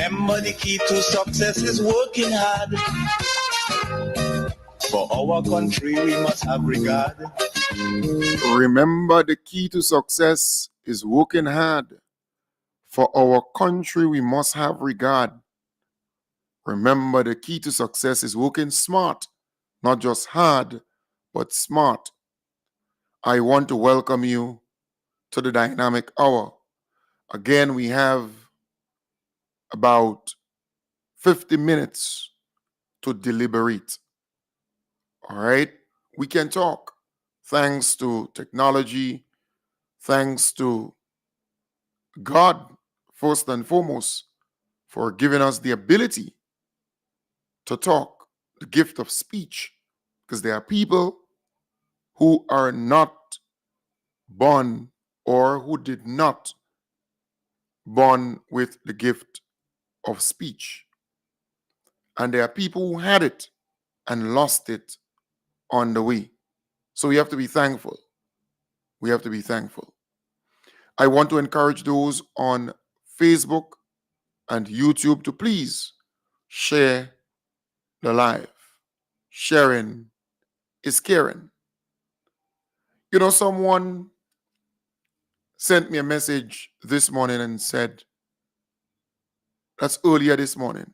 Remember, the key to success is working hard. For our country, we must have regard. Remember, the key to success is working hard. For our country, we must have regard. Remember, the key to success is working smart, not just hard, but smart. I want to welcome you to the Dynamic Hour. Again, we have about 50 minutes to deliberate. All right? We can talk. Thanks to technology, thanks to God, first and foremost, for giving us the ability to talk, the gift of speech, because there are people who are not born or who did not born with the gift of speech. And there are people who had it and lost it on the way. So we have to be thankful. We have to be thankful. I want to encourage those on Facebook and YouTube to please share the live. Sharing is caring. You know, someone sent me a message this morning and said, that's earlier this morning.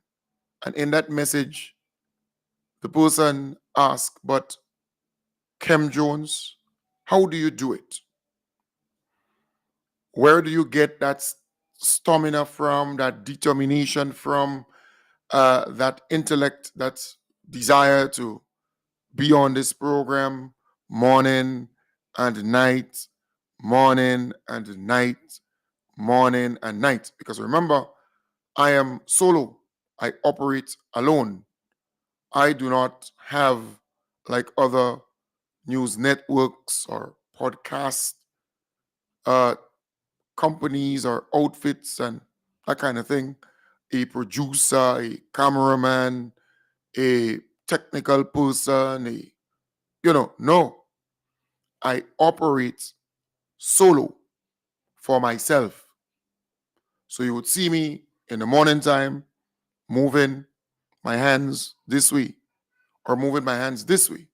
And in that message, the person asked, but Kem Jones, how do you do it? Where do you get that stamina from, that determination from, that intellect, that desire to be on this program morning and night, morning and night, morning and night? Because remember, I am solo. I operate alone. I do not have, like other news networks or podcast companies or outfits and that kind of thing, a producer, a cameraman, a technical person, no. I operate solo for myself. So you would see me in the morning time moving my hands this way or moving my hands this way.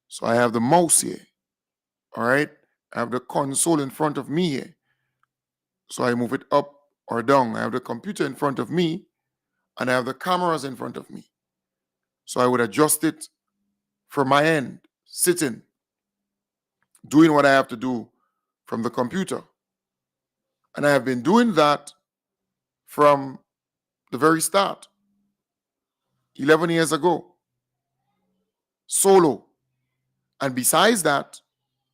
So I have the mouse here, all right? I have the console in front of me here. So I move it up or down. I have the computer in front of me and I have the cameras in front of me. So I would adjust it from my end, sitting, doing what I have to do from the computer. And I have been doing that from the very start, 11 years ago, solo. And besides that,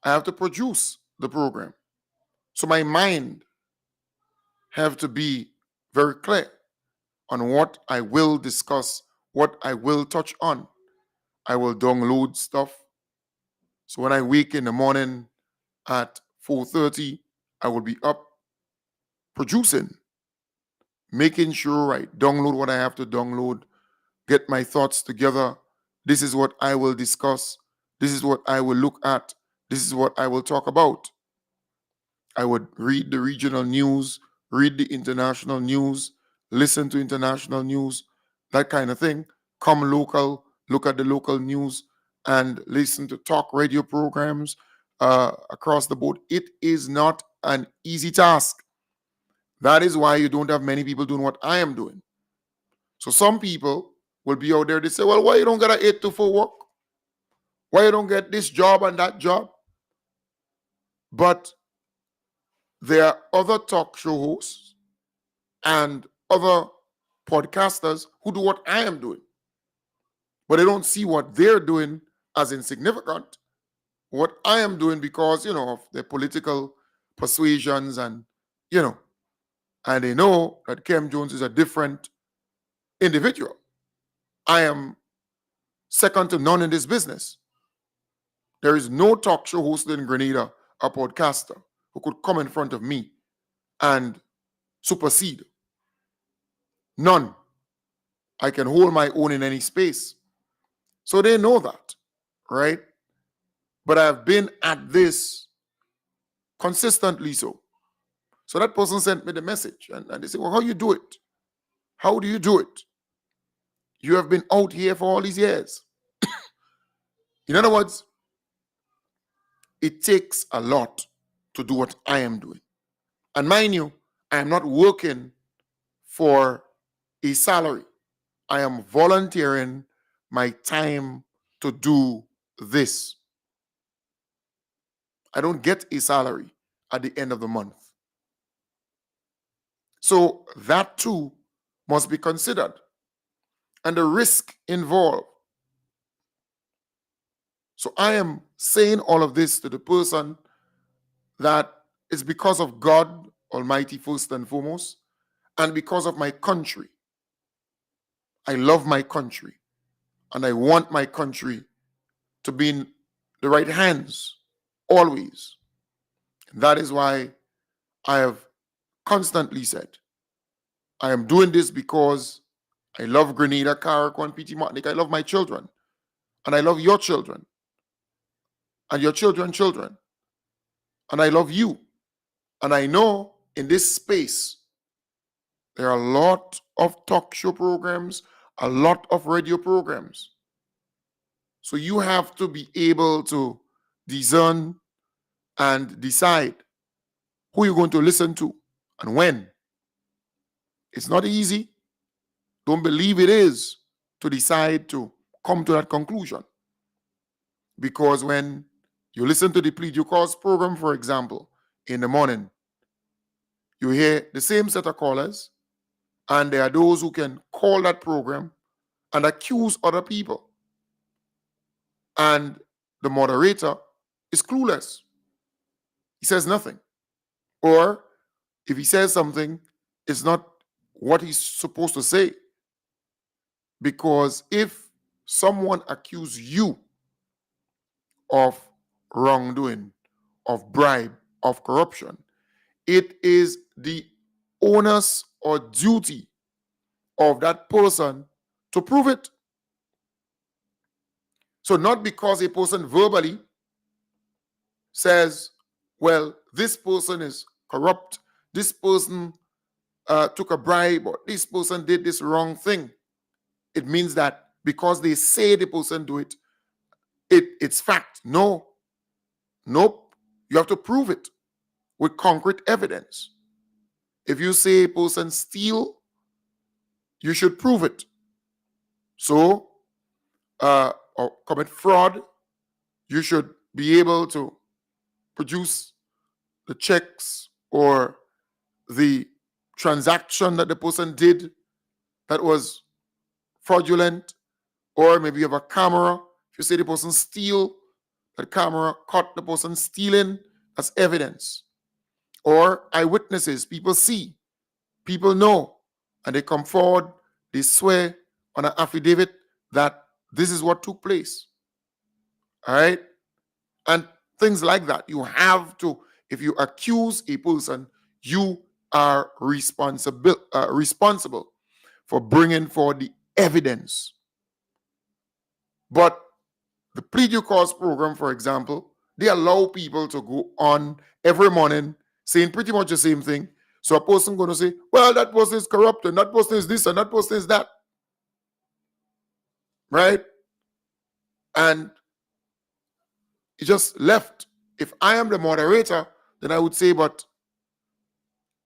I have to produce the program. So my mind have to be very clear on what I will discuss, what I will touch on. I will download stuff. So when I wake in the morning at 4:30, I will be up producing, making sure I download what I have to download, get my thoughts together. This is what I will discuss. This is what I will look at. This is what I will talk about. I would read the regional news, read the international news, listen to international news, that kind of thing. Come local, look at the local news, and listen to talk radio programs across the board. It is not an easy task. That is why you don't have many people doing what I am doing. So some people will be out there, they say, well, why you don't get an 8 to 4 work? Why you don't get this job and that job? But there are other talk show hosts and other podcasters who do what I am doing. But they don't see what they're doing as insignificant. What I am doing because, of their political persuasions and they know that Kem Jones is a different individual. I am second to none in this business. There is no talk show host in Grenada, a podcaster, who could come in front of me and supersede. None. I can hold my own in any space. So they know that, right? But I've been at this consistently so. So that person sent me the message and they said, well, how you do it? How do you do it? You have been out here for all these years. In other words, it takes a lot to do what I am doing. And mind you, I am not working for a salary. I am volunteering my time to do this. I don't get a salary at the end of the month. So that too must be considered. And the risk involved. So I am saying all of this to the person that it's because of God Almighty first and foremost, and because of my country. I love my country, and I want my country to be in the right hands always. That is why I have constantly said, I am doing this because I love Grenada, Carriacou, and PT Martinique. I love my children, and I love your children, and your children's children, and I love you. And I know in this space, there are a lot of talk show programs, a lot of radio programs. So you have to be able to discern and decide who you're going to listen to and when. It's not easy. Don't believe it is to decide to come to that conclusion. Because when you listen to the Plead Your Cause program, for example, in the morning, you hear the same set of callers, and there are those who can call that program and accuse other people. And the moderator is clueless. He says nothing. Or if he says something, it's not what he's supposed to say. Because if someone accuses you of wrongdoing, of bribe, of corruption, it is the onus or duty of that person to prove it. So not because a person verbally says, well, this person is corrupt, this person took a bribe, or this person did this wrong thing. It means that because they say the person do it, it's fact. No. Nope. You have to prove it with concrete evidence. If you say a person steal, you should prove it. So, or commit fraud, you should be able to produce the checks or the transaction that the person did that was fraudulent, or maybe you have a camera. If you say the person steal, that camera caught the person stealing, that's evidence. Or eyewitnesses, people see, people know, and they come forward, they swear on an affidavit that this is what took place. All right? And things like that. You have to, if you accuse a person, you are responsible for bringing forward the evidence. But the Plead Your Cause program, for example, they allow people to go on every morning saying pretty much the same thing. So a person going to say, well, that person is corrupt, and that person is this, and that person is that. Right? And it just left. If I am the moderator, then I would say, but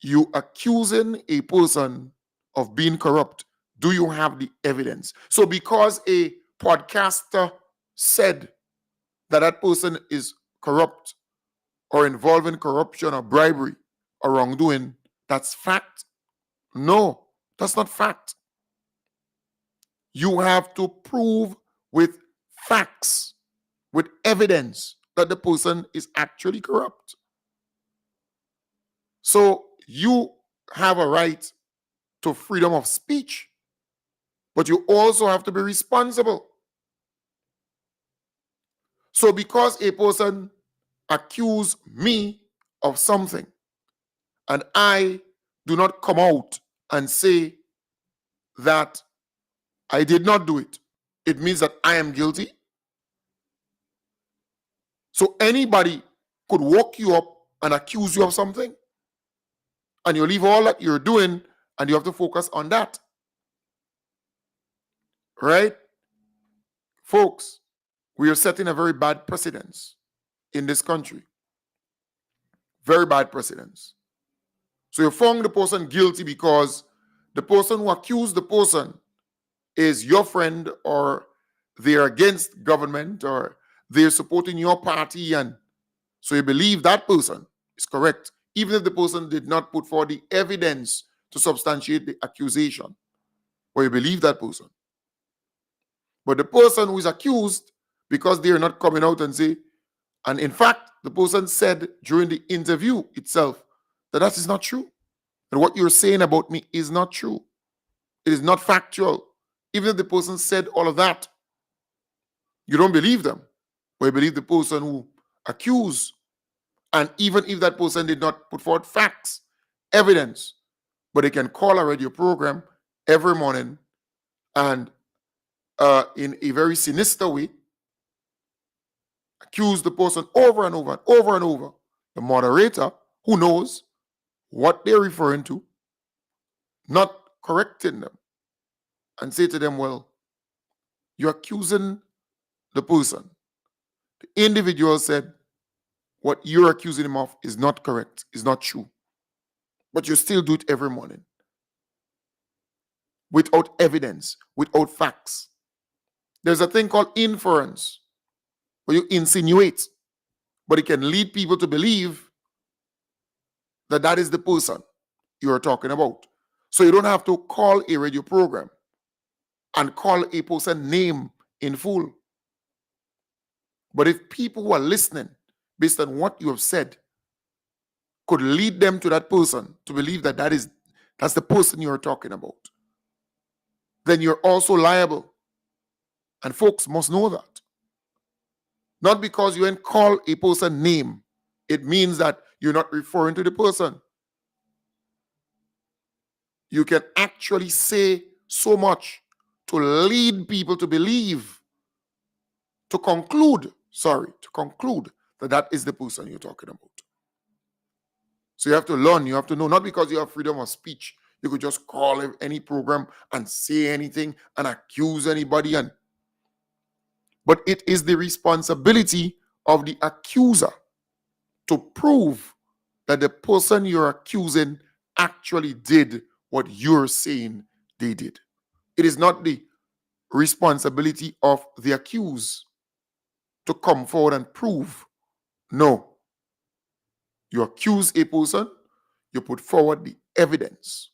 you accusing a person of being corrupt, do you have the evidence? So because a podcaster said that that person is corrupt or involved in corruption or bribery or wrongdoing, that's fact? No, that's not fact. You have to prove with facts, with evidence that the person is actually corrupt. So you have a right to freedom of speech, but you also have to be responsible. So because a person accuse me of something and I do not come out and say that I did not do it, it means that I am guilty. So anybody could walk you up and accuse you of something, and you leave all that you're doing and you have to focus on that. right? Folks, we are setting a very bad precedence in this country. Very bad precedence. So you found the person guilty because the person who accused the person is your friend, or they're against government, or they're supporting your party, and so you believe that person is correct, even if the person did not put forward the evidence to substantiate the accusation, but you believe that person. But the person who is accused, because they are not coming out and say, and in fact, the person said during the interview itself that that is not true. And what you're saying about me is not true. It is not factual. Even if the person said all of that, you don't believe them, but you believe the person who accused. And even if that person did not put forward facts, evidence, but they can call a radio program every morning and in a very sinister way, accuse the person over and over and over and over. The moderator, who knows what they're referring to, not correcting them, and say to them, well, you're accusing the person. The individual said, what you're accusing him of is not correct, is not true. But you still do it every morning without evidence, without facts. There's a thing called inference, where you insinuate, but it can lead people to believe that that is the person you're talking about. So you don't have to call a radio program and call a person name in full. But if people who are listening, based on what you have said, could lead them to that person to believe that that's the person you're talking about, then you're also liable. And folks must know that. Not because you ain't call a person name, it means that you're not referring to the person. You can actually say so much to lead people to believe, to conclude that that is the person you're talking about. So you have to learn, you have to know, not because you have freedom of speech, you could just call any program and say anything and accuse anybody, but it is the responsibility of the accuser to prove that the person you're accusing actually did what you're saying they did. It is not the responsibility of the accused to come forward and prove. No. You accuse a person, you put forward the evidence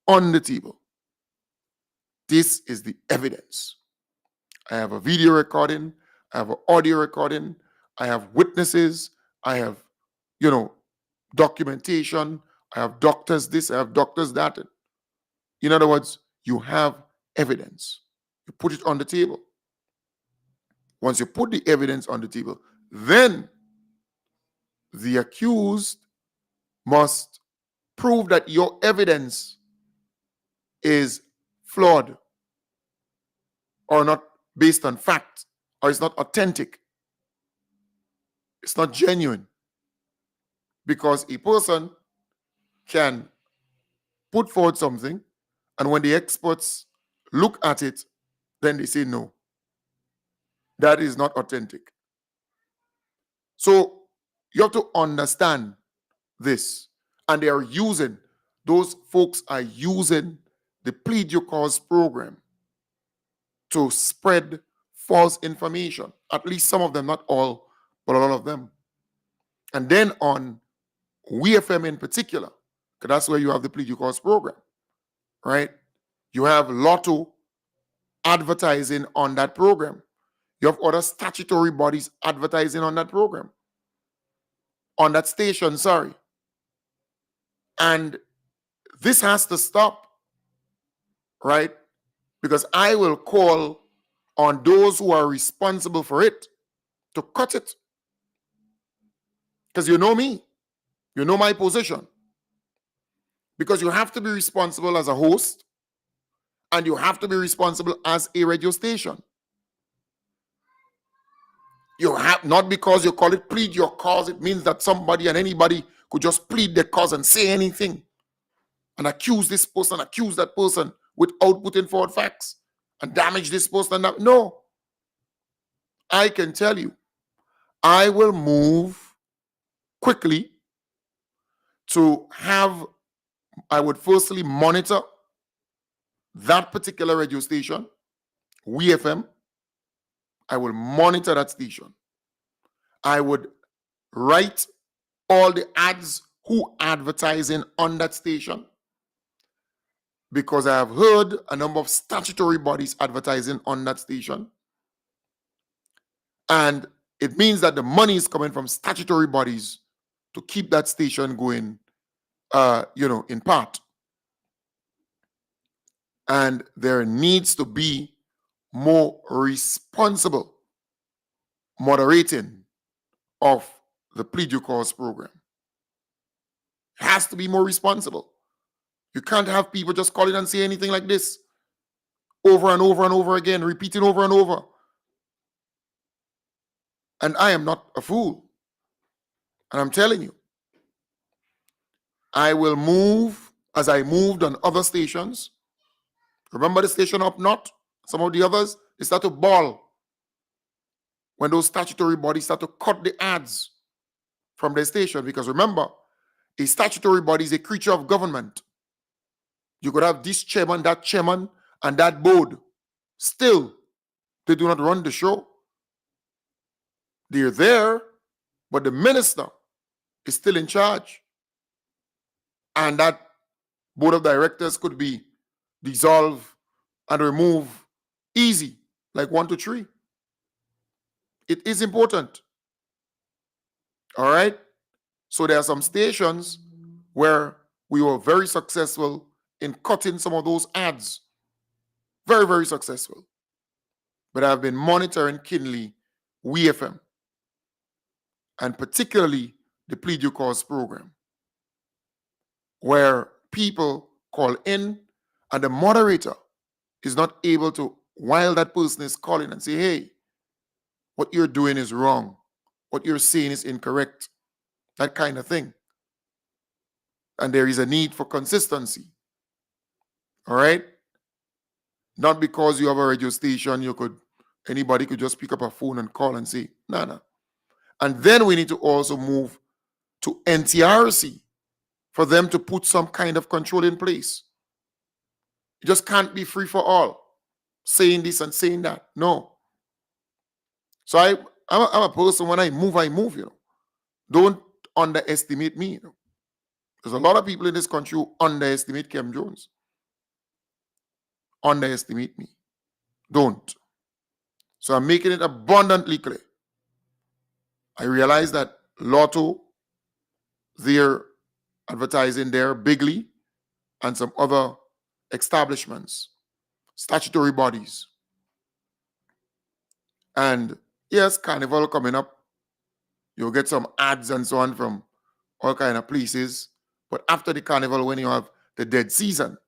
on the table. This is the evidence. I have a video recording, I have an audio recording, I have witnesses, I have, documentation, I have doctors this, I have doctors that. In other words, you have evidence. You put it on the table. Once you put the evidence on the table, then the accused must prove that your evidence is flawed or not based on fact, or it's not authentic. It's not genuine. Because a person can put forward something, and when the experts look at it, then they say, no, that is not authentic. So you have to understand this. And those folks are using the Plead Your Cause program to spread false information. At least some of them, not all, but a lot of them. And then on WeFM in particular, because that's where you have the Plead Your Cause program, right? You have Lotto advertising on that program. You have other statutory bodies advertising on that program, on that station, sorry. And this has to stop, right? Because I will call on those who are responsible for it to cut it. Because you know me, you know my position. Because you have to be responsible as a host, and you have to be responsible as a radio station. You have, not because you call it plead your cause, it means that somebody and anybody could just plead their cause and say anything and accuse this person, accuse that person without putting forward facts and damage this post and that. No. I can tell you, I will move quickly to have, I would firstly monitor that particular radio station, WeFM. I will monitor that station. I would write all the ads who advertising on that station, because I have heard a number of statutory bodies advertising on that station. And it means that the money is coming from statutory bodies to keep that station going, in part. And there needs to be more responsible moderating of the plea due cause program. It has to be more responsible. You can't have people just call in and say anything like this over and over and over again, repeating over and over. And I am not a fool. And I'm telling you, I will move as I moved on other stations. Remember the station up north? Some of the others, they start to ball when those statutory bodies start to cut the ads from their station. Because remember, a statutory body is a creature of government. You could have this chairman, and that board. Still, they do not run the show. They're there, but the minister is still in charge. And that board of directors could be dissolved and removed easy, like 1 to 3. It is important. All right? So there are some stations where we were very successful in cutting some of those ads. Very, very successful. But I've been monitoring keenly WeFM, and particularly the plea due cause program, where people call in and the moderator is not able to, while that person is calling, and say, hey, what you're doing is wrong. What you're saying is incorrect. That kind of thing. And there is a need for consistency. All right? Not because you have a radio station, anybody could just pick up a phone and call and say, no. And then we need to also move to NTRC for them to put some kind of control in place. It just can't be free for all, saying this and saying that. No. So I'm a person, when I move, Don't underestimate me. There's a lot of people in this country who underestimate Kem Jones. Underestimate me. Don't. So I'm making it abundantly clear. I realize that Lotto, they're advertising there bigly, and some other establishments, statutory bodies. And yes, Carnival coming up. You'll get some ads and so on from all kind of places. But after the Carnival, when you have the dead season,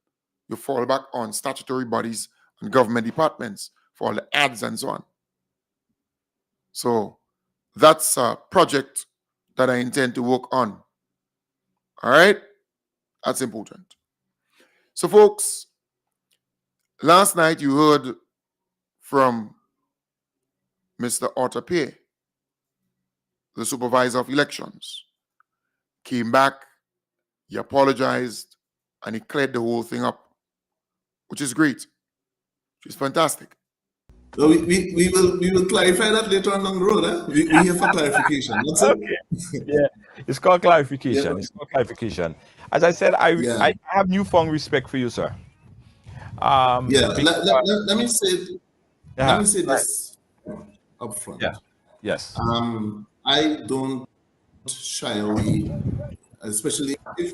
you fall back on statutory bodies and government departments for all the ads and so on. So that's a project that I intend to work on. All right? That's important. So, folks, last night you heard from Mr. Arthur Pierre, the supervisor of elections. Came back, he apologized, and he cleared the whole thing up, which is great, which is fantastic. So we will clarify that later on the road. We here for clarification. That's it. Okay. Yeah, it's called clarification. Yeah. It's called clarification. As I said, I have newfound respect for you, sir. Let me say this up front. Yeah. Yes. I don't shy away, especially if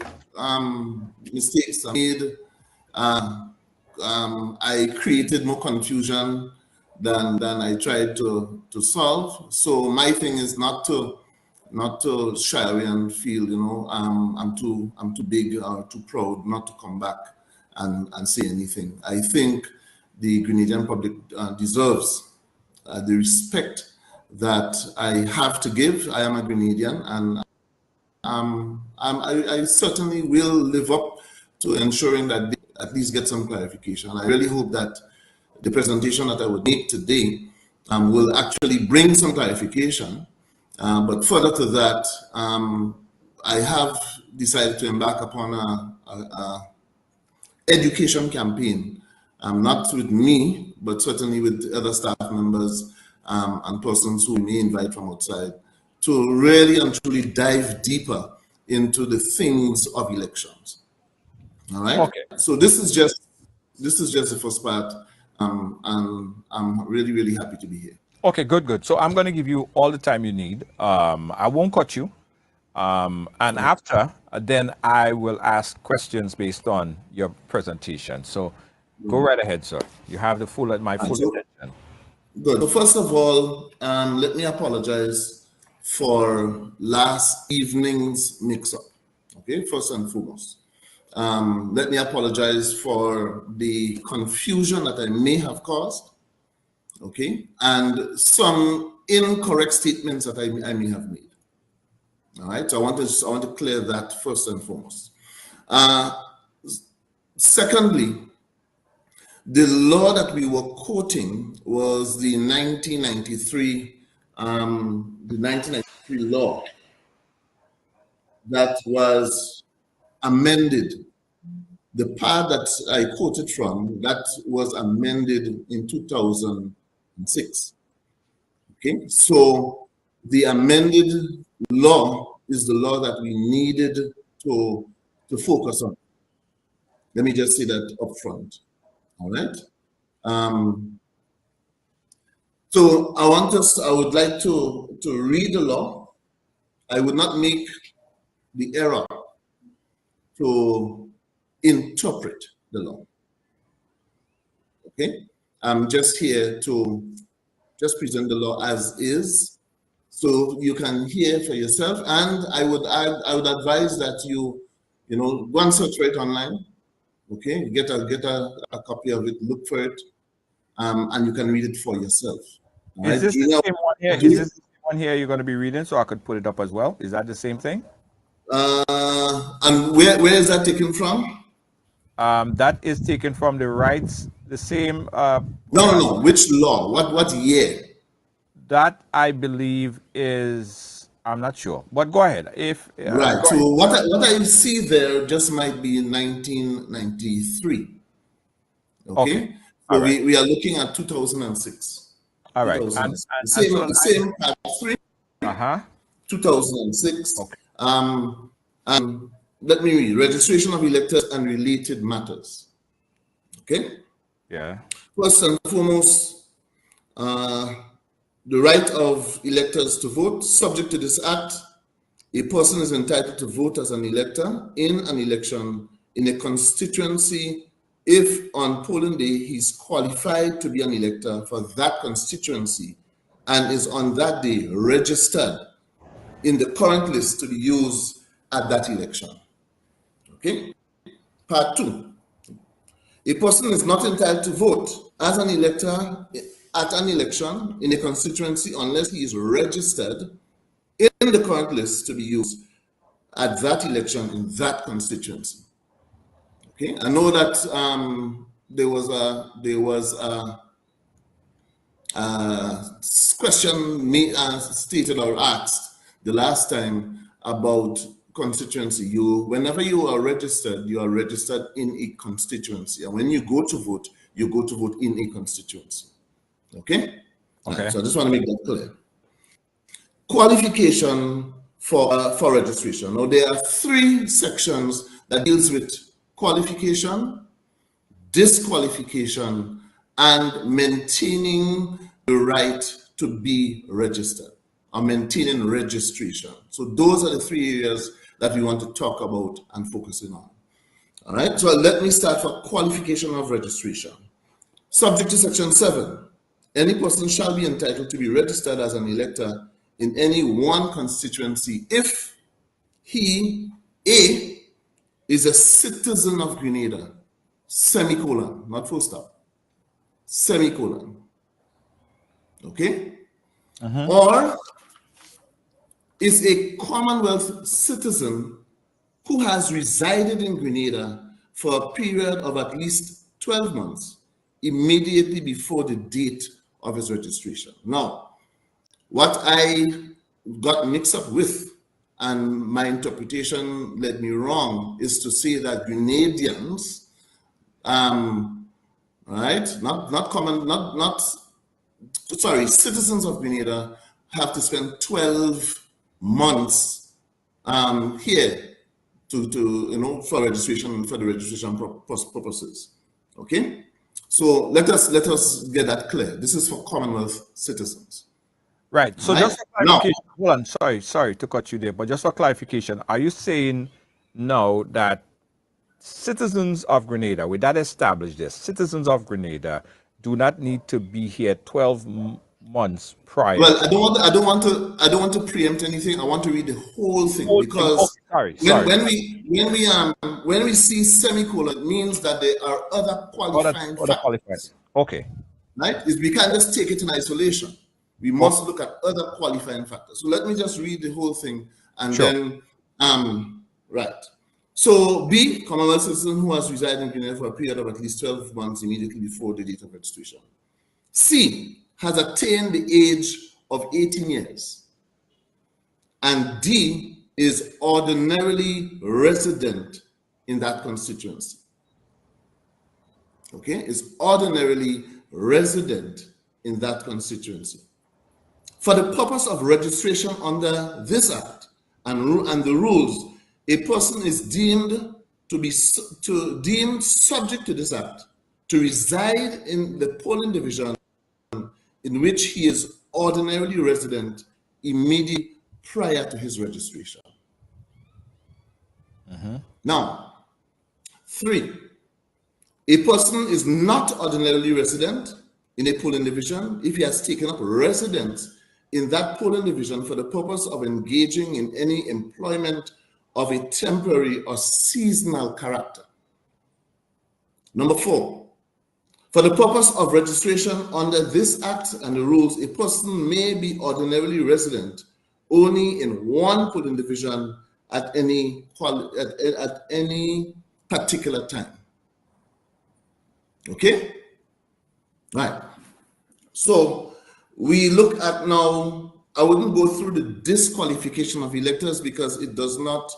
mistakes are made. I created more confusion than I tried to solve. So my thing is not to shy away and feel, I'm too big or too proud not to come back and say anything. I think the Grenadian public deserves the respect that I have to give. I am a Grenadian, and I certainly will live up to ensuring that they at least get some clarification. I really hope that the presentation that I would make today will actually bring some clarification. But further to that, I have decided to embark upon a education campaign, not with me, but certainly with other staff members and persons who we may invite from outside, to really and truly dive deeper into the things of elections. All right. Okay. So this is just the first part, and I'm really, really happy to be here. Okay, good. So I'm going to give you all the time you need. I won't cut you. And after, then I will ask questions based on your presentation. So go right ahead, sir. You have my full attention. Good. So first of all, let me apologize for last evening's mix-up. Okay, first and foremost. Let me apologize for the confusion that I may have caused. Okay, and some incorrect statements that I may have made. All right, so I want to clear that first and foremost. Secondly, the law that we were quoting was the 1993 law that was amended. The part that I quoted from, that was amended in 2006. Okay, so the amended law is the law that we needed to focus on. Let me just say that up front. All right. So I would like to read the law. I would not make the error to interpret the law. Okay. I'm just here to just present the law as is, so you can hear for yourself. And I would advise that you go and search for it online. Okay, get a copy of it, look for it, and you can read it for yourself. Is this the same one here? Is this the one here you're going to be reading, so I could put it up as well? Is that the same thing? And where is that taken from? That is taken from the rights, the same. No. Which law? What year? That I believe is, I'm not sure, but go ahead. Right. So what I see there just might be 1993. Okay. So right. we are looking at 2006. All right. Same part 3. 2006. Okay. Let me read. Registration of electors and related matters. Okay. Yeah. First and foremost, the right of electors to vote. Subject to this act, a person is entitled to vote as an elector in an election in a constituency if on polling day he's qualified to be an elector for that constituency and is on that day registered in the current list to be used at that election. Okay. Part 2. A person is not entitled to vote as an elector at an election in a constituency unless he is registered in the current list to be used at that election in that constituency. Okay, I know that there was a question stated or asked the last time about constituency. Whenever you are registered in a constituency, and when you go to vote in a constituency. Okay. Right, so I just want to make that clear. Qualification for registration. Now there are 3 sections that deals with qualification, disqualification, and maintaining the right to be registered, or maintaining registration. So those are the 3 areas that we want to talk about and focusing on. All right, so let me start for qualification of registration. Subject to section 7, any person shall be entitled to be registered as an elector in any one constituency if he, A, is a citizen of Grenada, semicolon, not full stop, semicolon. Okay? Or is a Commonwealth citizen who has resided in Grenada for a period of at least 12 months immediately before the date of his registration. Now, what I got mixed up with, and my interpretation led me wrong, is to say that Grenadians, right, citizens of Grenada have to spend 12 months here for registration, for the registration purposes. Okay, so let us get that clear. This is for Commonwealth citizens. Right. So Right? just for clarification, hold on. Sorry to cut you there, but just for clarification, are you saying now that citizens of Grenada, with that established this, citizens of Grenada do not need to be here 12 months prior? Well, I don't want to preempt anything. I want to read the whole thing, because Okay, sorry. when we see semicolon, it means that there are other qualifying Other factors. qualified. Okay. Right? We can't just take it in isolation. We must look at other qualifying factors. So let me just read the whole thing, and then right. So B, Commonwealth citizen who has resided in Grenada for a period of at least 12 months immediately before the date of registration. C, has attained the age of 18 years. And D, is ordinarily resident in that constituency. Okay, is ordinarily resident in that constituency. For the purpose of registration under this act and the rules, a person is deemed subject to this act to reside in the polling division in which he is ordinarily resident immediately prior to his registration. Now, 3, a person is not ordinarily resident in a polling division if he has taken up residence in that polling division for the purpose of engaging in any employment of a temporary or seasonal character. Number 4, for the purpose of registration under this act and the rules, a person may be ordinarily resident only in one polling division at any particular time. Okay? Right. So we look at now, I wouldn't go through the disqualification of electors because it does not,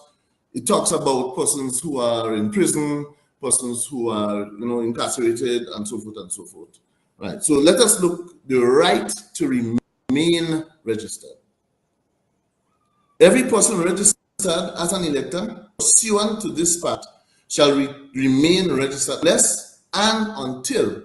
it talks about persons who are in prison, persons who are, incarcerated, and so forth and so forth. Right. So let us look the right to remain registered. Every person registered as an elector pursuant to this part shall remain registered unless and until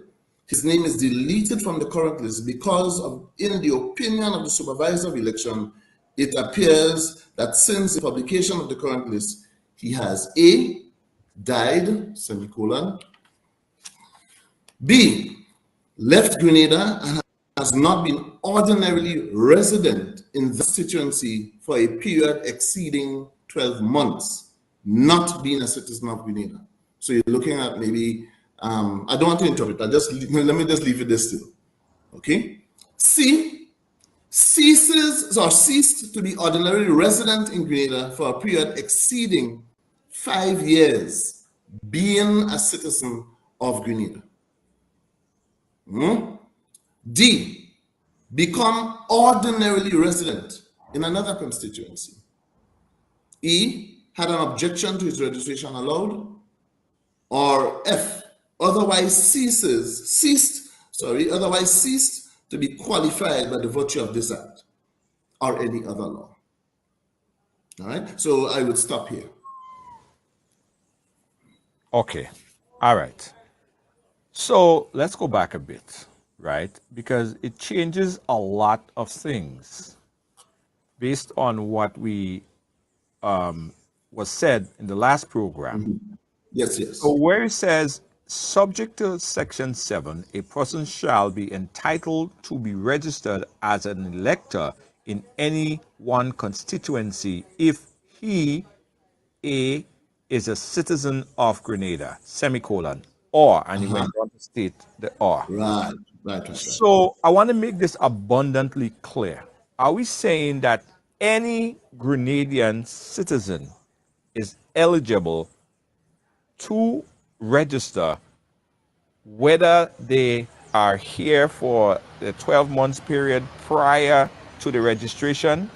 his name is deleted from the current list because of, in the opinion of the supervisor of election, it appears that since the publication of the current list, he has A, died, semicolon, B, left Grenada and has not been ordinarily resident in the constituency for a period exceeding 12 months, not being a citizen of Grenada. So you're looking at maybe, I don't want to interpret, let me just leave it this still. Okay? C, ceased to be ordinarily resident in Grenada for a period exceeding 5 years, being a citizen of Grenada. D, become ordinarily resident in another constituency. E, had an objection to his registration allowed. Or F, otherwise ceased to be qualified by the virtue of this act or any other law. All right, so I would stop here. Okay. All right. So let's go back a bit, right? Because it changes a lot of things based on what we was said in the last program. Yes. So where it says, subject to Section 7, a person shall be entitled to be registered as an elector in any one constituency if he, A, is a citizen of Grenada, semicolon, or, and he went on to state the or. Right. So I want to make this abundantly clear. Are we saying that any Grenadian citizen is eligible to register whether they are here for the 12 months period prior to the registration.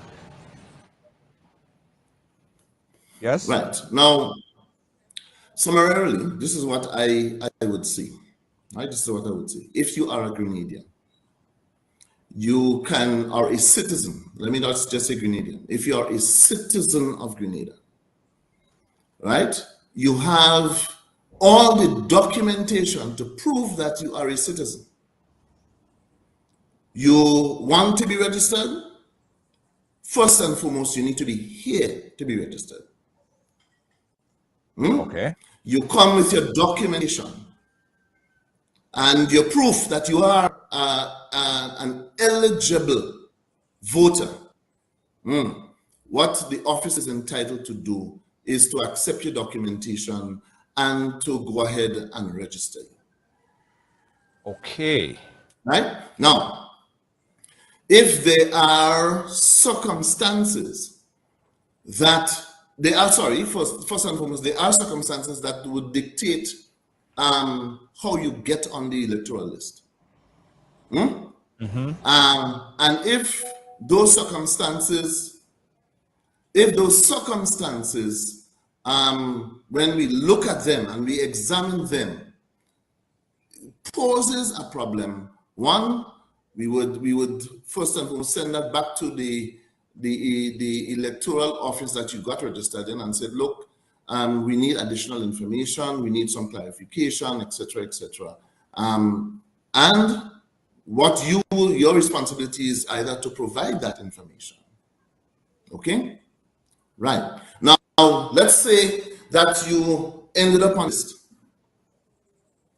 Yes? Right. Now, summarily, this is what I would say. Right? This is what I would say. If you are a Grenadian, you can, are a citizen, let me not just say Grenadian. If you are a citizen of Grenada, right, you have all the documentation to prove that you are a citizen. You want to be registered? First and foremost, you need to be here to be registered. Okay. You come with your documentation and your proof that you are an eligible voter. What the office is entitled to do is to accept your documentation and to go ahead and register you. Okay. Right? Now, if there are circumstances that they are, sorry, first and foremost, there are circumstances that would dictate how you get on the electoral list. And if those circumstances, when we look at them and we examine them, poses a problem, one, we would first and foremost send that back to the electoral office that you got registered in and said, look, we need additional information, we need some clarification, etc., etc. And what your responsibility is either to provide that information. Okay? Right. Now, let's say that you ended up on the list.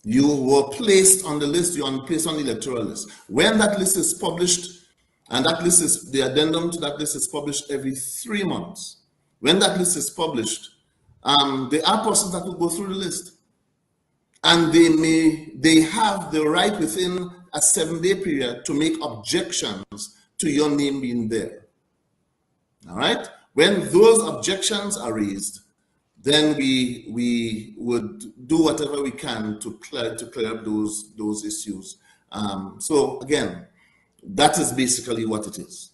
You were placed on the list, you are placed on the electoral list. When that list is published, and that list is, the addendum to that list is published every 3 months. When that list is published, there are persons that will go through the list. And they have the right within a 7-day period to make objections to your name being there. All right? When those objections are raised, then we would do whatever we can to clear up those issues. So again, that is basically what it is.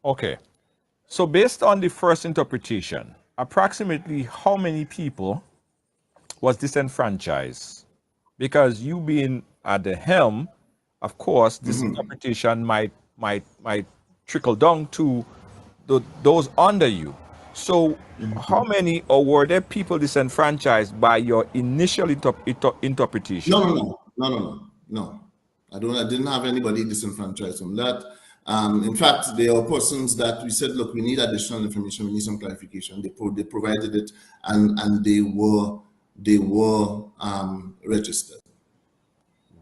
Okay. So based on the first interpretation, approximately how many people was disenfranchised? Because you being at the helm, of course, this interpretation might trickle down to those under you. So how many, or were there people disenfranchised by your initial interpretation? No. I didn't have anybody disenfranchised from that. In fact, there are persons that we said, look, we need additional information, we need some clarification. They provided it, and they were registered.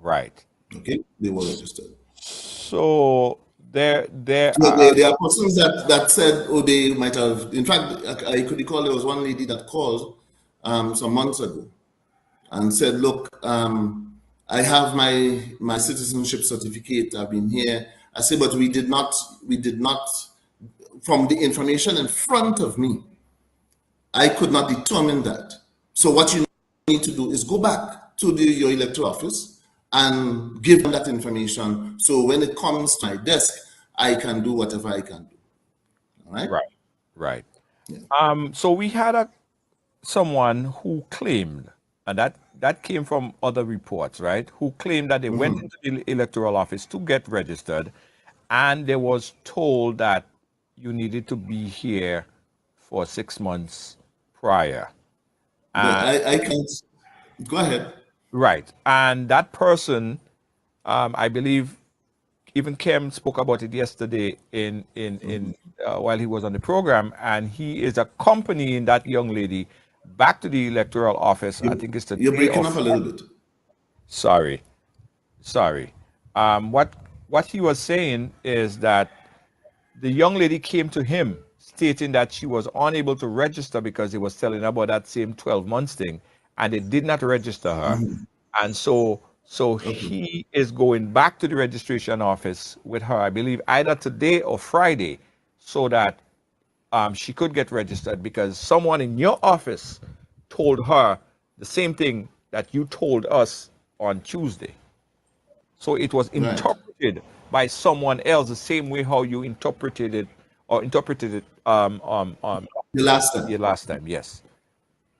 Right. Okay, they were registered. So there are persons that said, oh, they might have. In fact, I could recall there was one lady that called some months ago and said, look, I have my citizenship certificate, I've been here. I said, but we did not, from the information in front of me, I could not determine that. So what you need to do is go back to your electoral office and give them that information. So when it comes to my desk, I can do whatever I can do. All right? Right. Yeah. So we had someone who claimed, and that came from other reports, right? Who claimed that they went into the electoral office to get registered, and they was told that you needed to be here for 6 months prior. I can't. Go ahead. Right. And that person, I believe, even Kim spoke about it yesterday in while he was on the program, and he is accompanying that young lady back to the electoral office. I think it's the You're day breaking of. up a little bit. Sorry. What he was saying is that the young lady came to him stating that she was unable to register because he was telling her about that same 12 months thing, and they did not register her. And so he is going back to the registration office with her, I believe, either today or Friday, so that she could get registered, because someone in your office told her the same thing that you told us on Tuesday. So it was Right. interpreted by someone else the same way how you interpreted it or interpreted it The last the time. last time. Yes.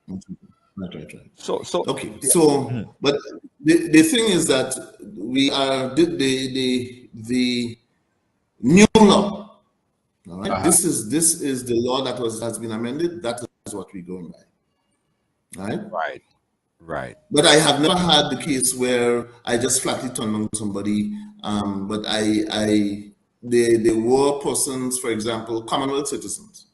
Right, right, right. So Okay, yeah. so but the thing is that we are the new law. All right, Uh-huh. this is the law that has been amended. That is what we're going by. All right. Right. Right. But I have never had the case where I just flatly turned on somebody. But they were persons, for example, Commonwealth citizens,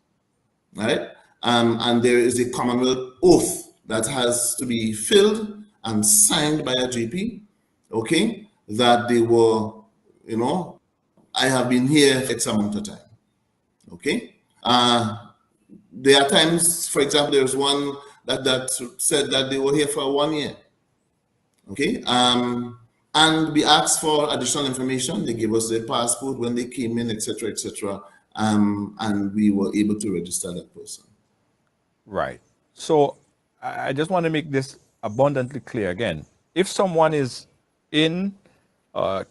right? And there is a Commonwealth oath that has to be filled and signed by a GP, okay? That they were, I have been here for X amount of time, okay? There are times, for example, there's one that said that they were here for 1 year. Okay. And we asked for additional information. They gave us their passport when they came in, etc., etc. And we were able to register that person. Right. So I just want to make this abundantly clear again. If someone is in uh,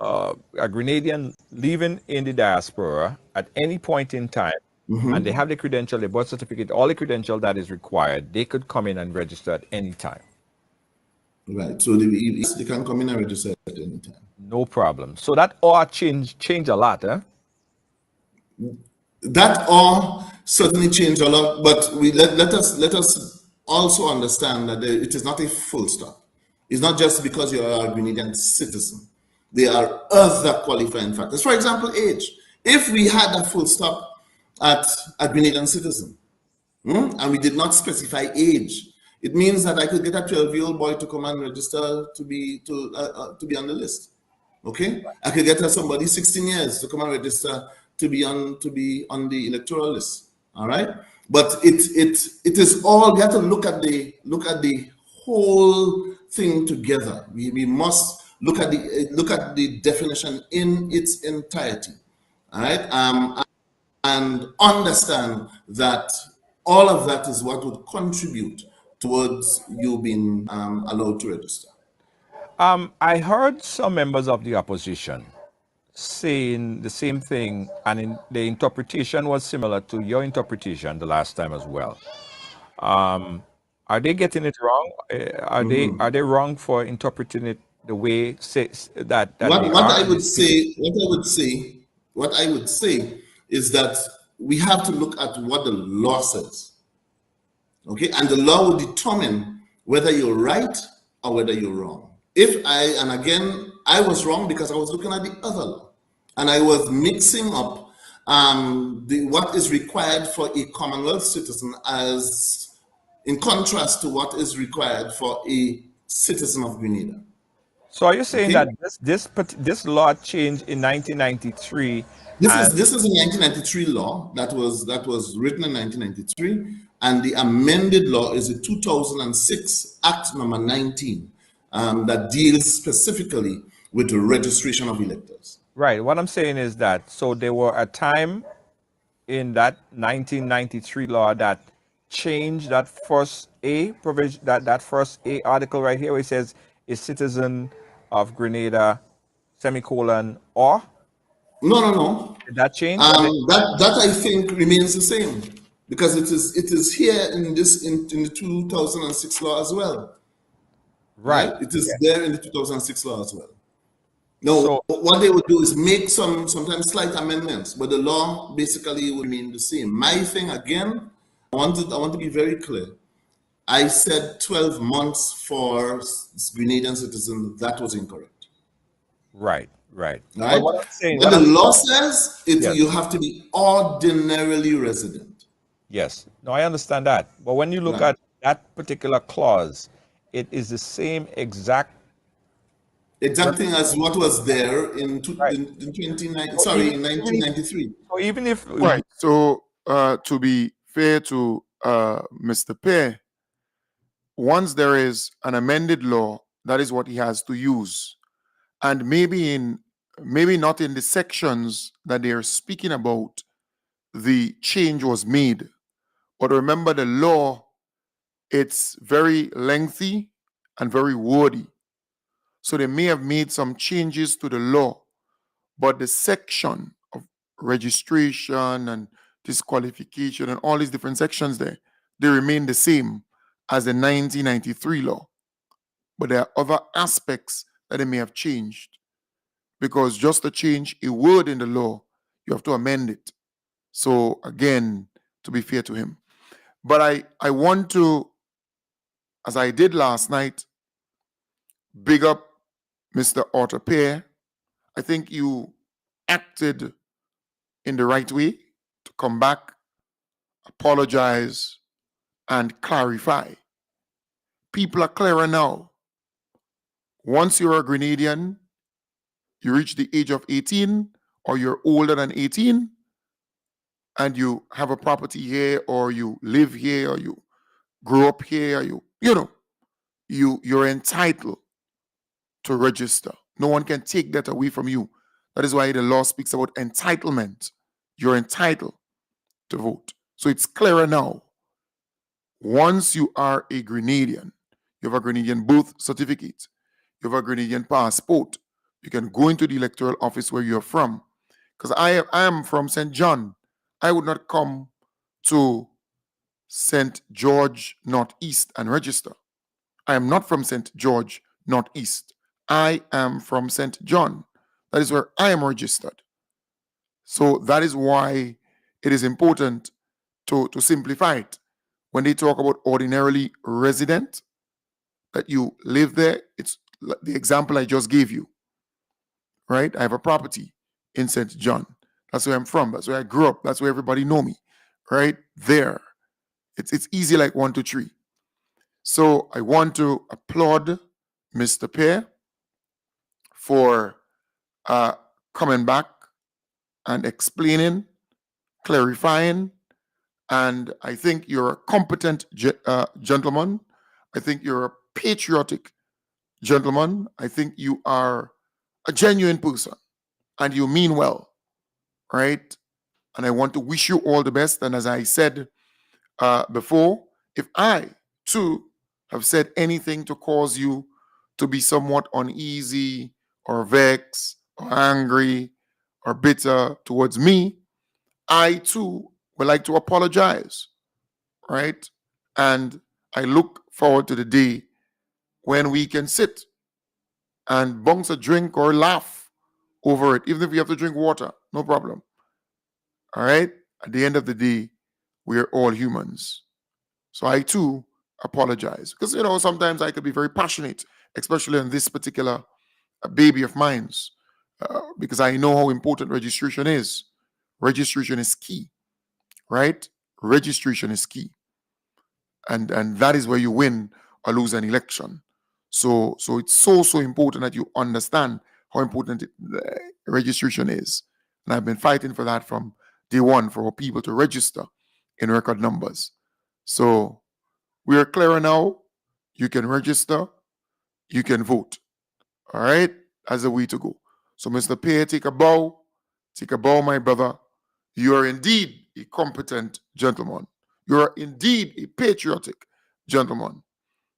a Grenadian living in the diaspora at any point in time, and they have the credential, the birth certificate, all the credential that is required, they could come in and register at any time. Right. So they can come in and register at any time. No problem. So that all change a lot, eh? That all certainly changed a lot, but let us also understand that it is not a full stop. It's not just because you are a Grenadian citizen. There are other qualifying factors. For example, age. If we had a full stop at a Grenadian citizen, and we did not specify age, it means that I could get a 12-year-old boy to come and register to be on the list. Okay, I could get somebody 16 years to come and register to be on the electoral list. All right, but it is all, we have to look at the whole thing together. We must look at the definition in its entirety. All right, and understand that all of that is what would contribute towards you being allowed to register. I heard some members of the opposition saying the same thing, and the interpretation was similar to your interpretation the last time as well. Are they getting it wrong? Are they wrong for interpreting it the way that they What are? I And they would speak it. say, what I would say is that we have to look at what the law says. Okay, and the law will determine whether you're right or whether you're wrong. And again, I was wrong because I was looking at the other law, and I was mixing up what is required for a Commonwealth citizen as in contrast to what is required for a citizen of Grenada. So are you saying Okay, that this law changed in 1993? this And is this is a 1993 law that was written in 1993, and the amended law is a 2006 Act number 19 that deals specifically with the registration of electors. right, what I'm saying is that so there were a time in that 1993 law that changed that first A provision, that first A article right here where it says a citizen of Grenada, semicolon, or No, no, no. did that change? And then, That I think remains the same because it is here in the 2006 law as well. right. Right? It is Yeah. there in the 2006 law as well. Now, So what they would do is make sometimes slight amendments, but the law basically would remain the same. My thing again, I want to be very clear. I said 12 months for Grenadian citizens. That was incorrect. right, right. But Right? what I'm saying, What what the I'm law says is yes, you have to be ordinarily resident. yes. No, I understand that. But when you look Right. at that particular clause, it is the same exact Exact thing as what was there right. in 29, So sorry, in 1993. even if Right. So, to be fair to Mr. Pear, once there is an amended law, that is what he has to use. And maybe not in the sections that they are speaking about, the change was made. But remember, the law, it's very lengthy and very wordy. So they may have made some changes to the law, but the section of registration and disqualification and all these different sections there, they remain the same as the 1993 law. But there are other aspects that they may have changed, because just to change a word in the law, you have to amend it. So again, to be fair to him. But I want to, as I did last night, big up Mr. Arthur Pear. I think you acted in the right way to come back, apologize, and clarify. People are clearer now. Once you're a Grenadian, you reach the age of 18, or you're older than 18, and you have a property here, or you live here, or you grew up here, or you're entitled to register. No one can take that away from you. That is why the law speaks about entitlement. You're entitled to vote. So it's clearer now. Once you are a Grenadian, you have a Grenadian birth certificate, you have a Grenadian passport, you can go into the electoral office where you're from. Because I am from St. John. I would not come to St. George Northeast and register. I am not from St. George Northeast. I am from St. John. That is where I am registered. So that is why it is important to simplify it. When they talk about ordinarily resident, that you live there, it's the example I just gave you, right? I have a property in St. John. That's where I'm from. That's where I grew up. That's where everybody know me, right? There. It's easy like 1, 2, 3. So I want to applaud Mr. Pear for coming back and explaining, clarifying, and I think you're a competent gentleman. I think you're a patriotic gentleman. I think you are a genuine person, and you mean well, right? And I want to wish you all the best. And as I said before, if I, too, have said anything to cause you to be somewhat uneasy or vexed or angry or bitter towards me, I, too, would like to apologize, right? And I look forward to the day when we can sit and bounce a drink or laugh over it, even if we have to drink water, no problem. All right? At the end of the day, we are all humans. So I too apologize. Because, sometimes I could be very passionate, especially on this particular baby of mine's, because I know how important registration is. Registration is key, right? Registration is key. And that is where you win or lose an election. So it's so important that you understand how important registration is. And I've been fighting for that from day one, for people to register in record numbers. So we are clearer now. You can register, you can vote. All right? That's the way to go. So Mr. Pear, take a bow. Take a bow, my brother. You are indeed a competent gentleman. You are indeed a patriotic gentleman.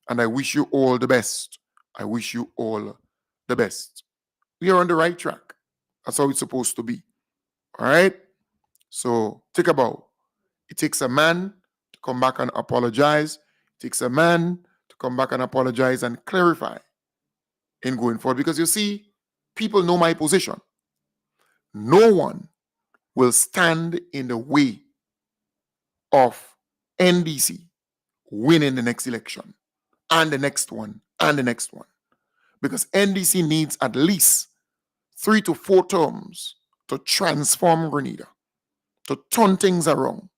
And I wish you all the best. I wish you all the best. We are on the right track. That's how it's supposed to be. All right? So take a bow. It takes a man to come back and apologize. It takes a man to come back and apologize and clarify in going forward. Because you see, people know my position. No one will stand in the way of NDC winning the next election and the next one and the next one. Because NDC needs at least 3 to 4 terms to transform Grenada, to turn things around,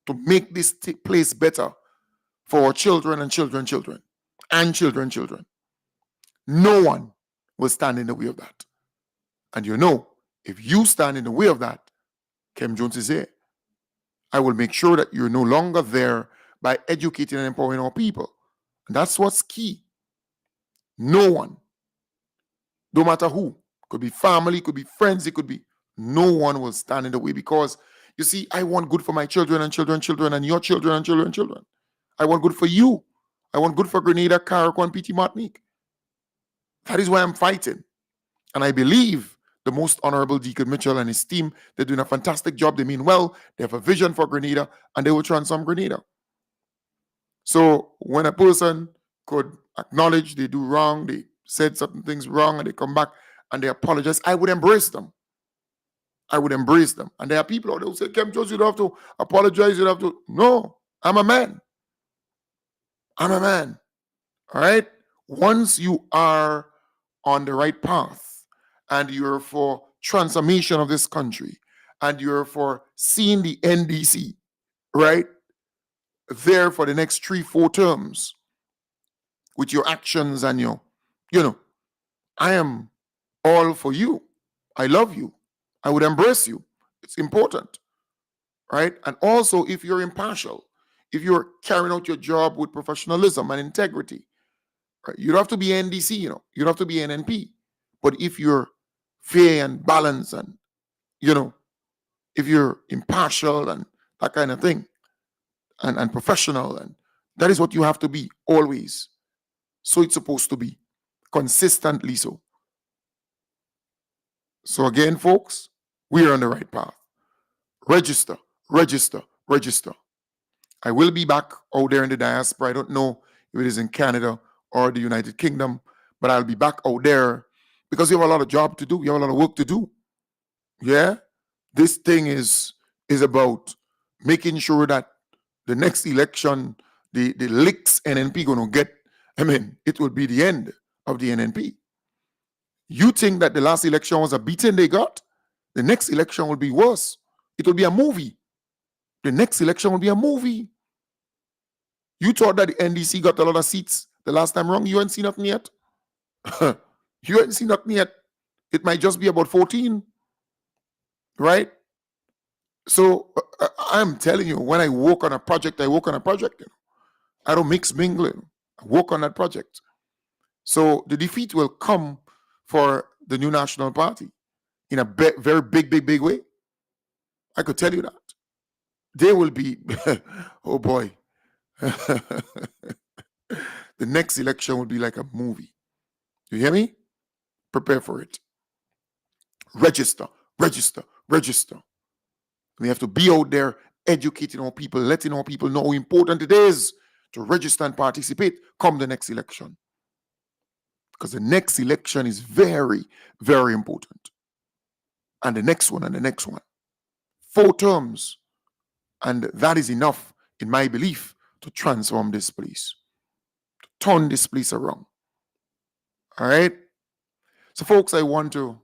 to make this place better for our children and children, and children. No one will stand in the way of that. And if you stand in the way of that, Kem Jones is here. I will make sure that you're no longer there by educating and empowering our people. And that's what's key. No one, no matter who, could be family, could be friends, it could be, no one will stand in the way, because you see, I want good for my children and children, and your children and children. I want good for you. I want good for Grenada, Carriacou, and PT Martinique. That is why I'm fighting. And I believe the most honorable Deacon Mitchell and his team, they're doing a fantastic job. They mean well. They have a vision for Grenada, and they will transform Grenada. So when a person could acknowledge they do wrong, they said certain things wrong, and they come back and they apologize, I would embrace them. I would embrace them. And there are people out there who say, Kem Jones, you don't have to apologize, you don't have to. No, I'm a man. I'm a man. All right? Once you are on the right path and you're for transformation of this country and you're for seeing the NDC, right, there for the next 3-4 terms with your actions and your, I am all for you. I love you. I would embrace you. It's important, right? And also, if you're impartial, if you're carrying out your job with professionalism and integrity, right? You don't have to be NDC, you don't have to be NNP. But if you're fair and balanced and, if you're impartial and that kind of thing, and professional, and that is what you have to be always. So it's supposed to be consistently so. So again, folks, we are on the right path. Register, register, register. I will be back out there in the diaspora. I don't know if it is in Canada or the United Kingdom, but I'll be back out there because you have a lot of job to do. You have a lot of work to do. Yeah? This thing is about making sure that the next election, the licks NNP going to get, it will be the end of the NNP. You think that the last election was a beating they got? The next election will be worse. It will be a movie. The next election will be a movie. You thought that the NDC got a lot of seats the last time wrong. You ain't seen nothing yet. You ain't seen nothing yet. It might just be about 14. Right? So I'm telling you, when I work on a project, I work on a project. I don't mix mingling. I work on that project. So the defeat will come for the new National Party in a very big way. I could tell you that. They will be, oh boy. The next election will be like a movie. You hear me? Prepare for it. Register, register, register. We have to be out there educating our people, letting our people know how important it is to register and participate come the next election. Because the next election is very, very important. And the next one and the next one. 4 terms. And that is enough, in my belief, to transform this place, to turn this place around. All right? So, folks, I want to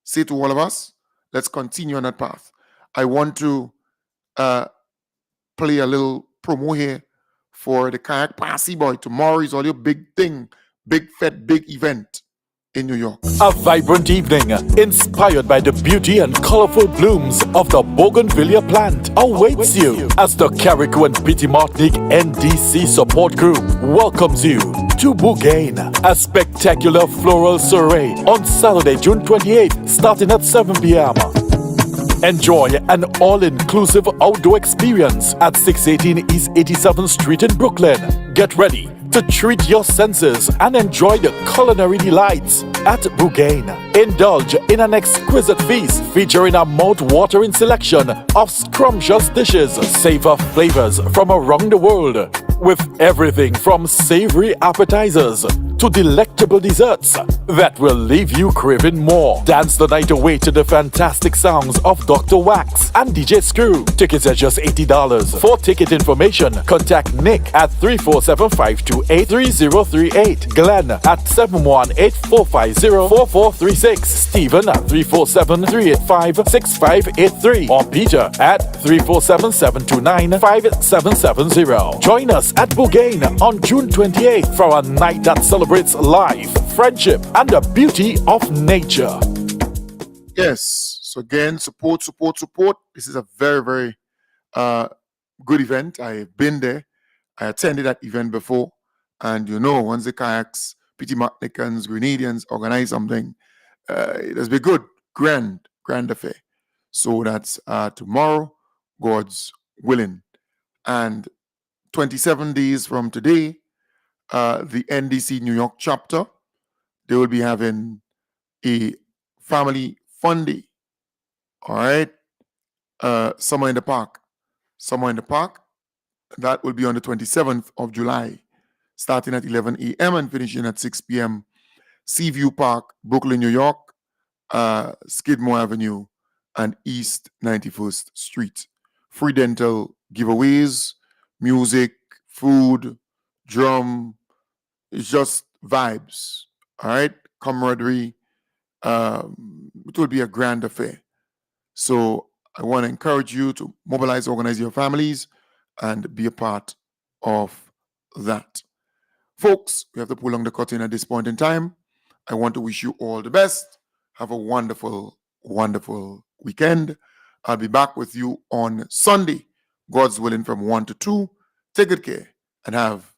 say to all of us, let's continue on that path. I want to play a little promo here for the Kayak Passy Boy. Tomorrow is all your big thing, big event in New York. A vibrant evening inspired by the beauty and colorful blooms of the Bougainvillea plant awaits you as the Carriacou and Petit Martinique NDC support group welcomes you to Bougain, a spectacular floral soiree on Saturday, June 28th, starting at 7 p.m. Enjoy an all-inclusive outdoor experience at 618 East 87th Street in Brooklyn. Get ready to treat your senses and enjoy the culinary delights at Bougain. Indulge in an exquisite feast featuring a mouth-watering selection of scrumptious dishes, savor flavors from around the world, with everything from savory appetizers to delectable desserts that will leave you craving more. Dance the night away to the fantastic sounds of Dr. Wax and DJ Screw. Tickets are just $80. For ticket information, contact Nick at 347-528-3038, Glenn at 718-450-4436, Stephen at 347-385-6583, or Peter at 347-729-5770. Join us at Bougain on June 28th for a night that celebrates life, friendship, and the beauty of nature. Yes. So again, support. This is a very, very good event. I've been there. I attended that event before. And once the Kayaks, Petit Martinicans, Grenadians organize something, it has been good, grand affair. So that's tomorrow, God's willing. And 27 days from today, the NDC New York chapter, they will be having a family fun day. All right. Summer in the Park. Summer in the Park. That will be on the 27th of July, starting at 11 a.m. and finishing at 6 p.m. Seaview Park, Brooklyn, New York, Skidmore Avenue, and East 91st Street. Free dental giveaways, music, food, drum. It's just vibes. All right. Camaraderie. It will be a grand affair. So I want to encourage you to mobilize, organize your families, and be a part of that. Folks, we have to pull on the curtain at this point in time. I want to wish you all the best. Have a wonderful, wonderful weekend. I'll be back with you on Sunday, God's willing, from 1 to 2. Take good care and have